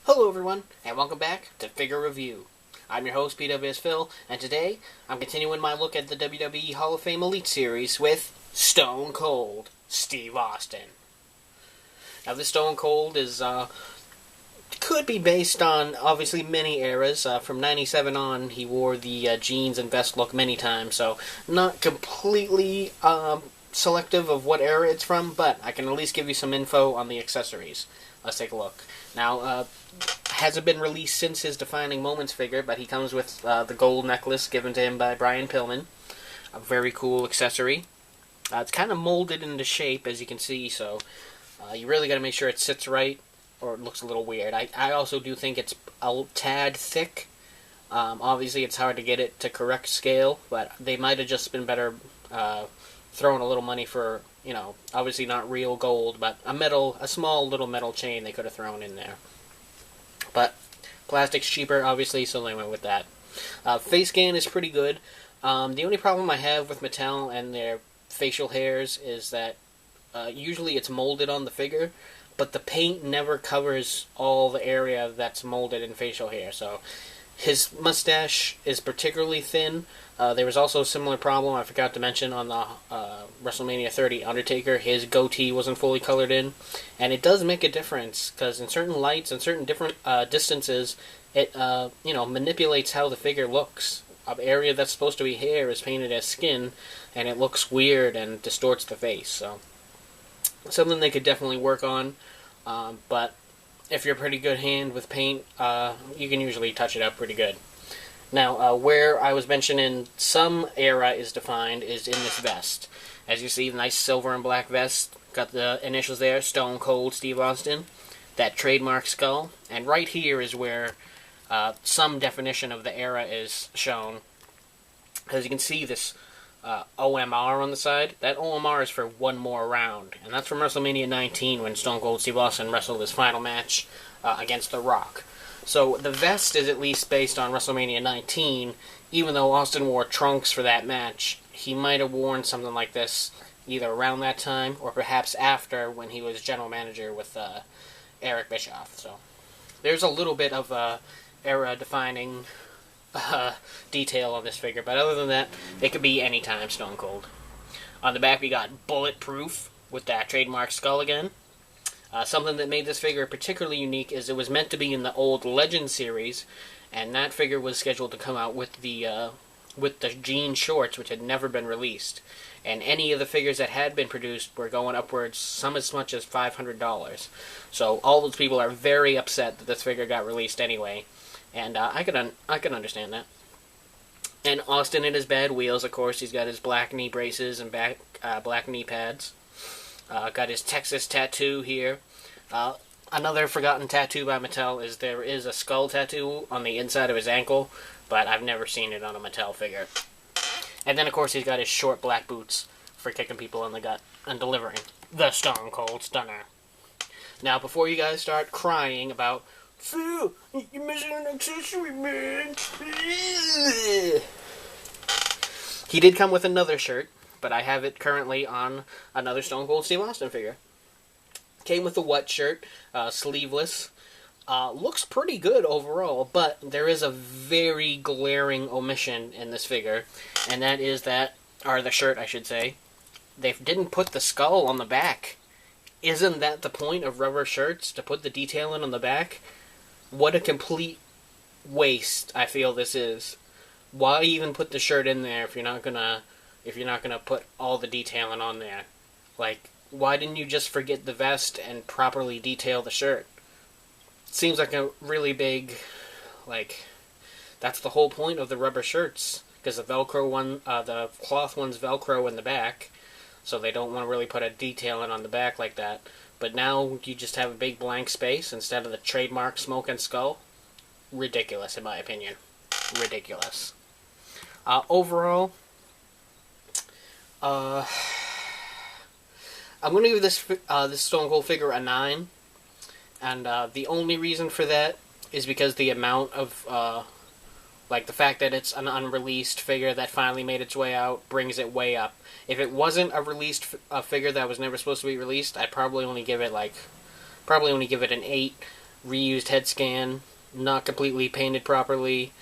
Hello everyone, and welcome back to Figure Review. I'm your host, PWS Phil, and today I'm continuing my look at the WWE Hall of Fame Elite Series with Stone Cold Steve Austin. Now this Stone Cold is, could be based on, obviously, many eras. From 97 on, he wore the jeans and vest look many times, so not completely selective of what era it's from, but I can at least give you some info on the accessories. Let's take a look. Now, hasn't been released since his Defining Moments figure, but he comes with the gold necklace given to him by Brian Pillman. A very cool accessory. It's kind of molded into shape, as you can see, so you really got to make sure it sits right, or it looks a little weird. I also do think it's a tad thick. Obviously, it's hard to get it to correct scale, but they might have just been better throwing a little money for, obviously not real gold, but a small little metal chain they could have thrown in there. But plastic's cheaper, obviously, so they went with that. Face scan is pretty good. The only problem I have with Mattel and their facial hairs is that usually it's molded on the figure, but the paint never covers all the area that's molded in facial hair. So his mustache is particularly thin. There was also a similar problem, I forgot to mention, on the WrestleMania 30 Undertaker. His goatee wasn't fully colored in. And it does make a difference, because in certain lights and certain different distances, it manipulates how the figure looks. An area that's supposed to be hair is painted as skin, and it looks weird and distorts the face. So something they could definitely work on, but if you're a pretty good hand with paint, you can usually touch it up pretty good. Now, where I was mentioning some era is defined is in this vest. As you see, the nice silver and black vest, got the initials there, Stone Cold Steve Austin, that trademark skull, and right here is where some definition of the era is shown. As you can see, this OMR on the side, that OMR is for one more round, and that's from WrestleMania 19 when Stone Cold Steve Austin wrestled his final match against The Rock. So the vest is at least based on WrestleMania 19, even though Austin wore trunks for that match. He might have worn something like this either around that time or perhaps after when he was general manager with Eric Bischoff. So there's a little bit of era-defining detail on this figure, but other than that, it could be any time Stone Cold. On the back, we got Bulletproof with that trademark skull again. Something that made this figure particularly unique is it was meant to be in the old Legend series, and that figure was scheduled to come out with the jean shorts, which had never been released. And any of the figures that had been produced were going upwards, some as much as $500. So all those people are very upset that this figure got released anyway, and I can understand that. And Austin in his bad wheels, of course, he's got his black knee braces and black knee pads. Got his Texas tattoo here. Another forgotten tattoo by Mattel is there is a skull tattoo on the inside of his ankle, but I've never seen it on a Mattel figure. And then, of course, he's got his short black boots for kicking people in the gut and delivering the Stone Cold Stunner. Now, before you guys start crying about, Phil, you're missing an accessory, man. He did come with another shirt, but I have it currently on another Stone Cold Steve Austin figure. Came with a white shirt, sleeveless. Looks pretty good overall, but there is a very glaring omission in this figure, and that is the shirt, I should say. They didn't put the skull on the back. Isn't that the point of rubber shirts, to put the detailing on the back? What a complete waste I feel this is. Why even put the shirt in there if you're not gonna put all the detailing on there? Like, why didn't you just forget the vest and properly detail the shirt? Seems like a really big, that's the whole point of the rubber shirts, because the cloth one's Velcro in the back, so they don't want to really put a detailing on the back like that. But now you just have a big blank space instead of the trademark smoke and skull. Ridiculous, in my opinion. Ridiculous. Overall, I'm going to give this Stone Cold figure a 9, and the only reason for that is because the amount of, the fact that it's an unreleased figure that finally made its way out brings it way up. If it wasn't a released figure that was never supposed to be released, I'd probably only give it an 8. reused head scan, not completely painted properly,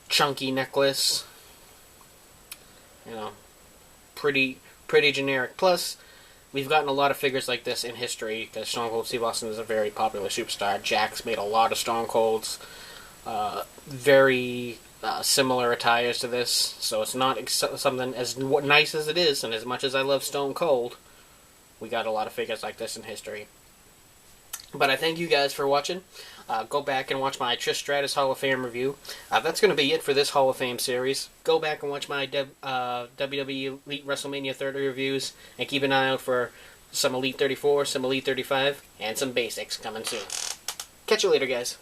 chunky necklace. You know, pretty generic. Plus, we've gotten a lot of figures like this in history because Stone Cold Steve Austin is a very popular superstar. Jack's made a lot of Stone Colds, very similar attires to this, so it's not something as nice as it is, and as much as I love Stone Cold, we got a lot of figures like this in history. But I thank you guys for watching. Go back and watch my Trish Stratus Hall of Fame review. That's going to be it for this Hall of Fame series. Go back and watch my WWE Elite WrestleMania 30 reviews, and keep an eye out for some Elite 34, some Elite 35, and some Basics coming soon. Catch you later, guys.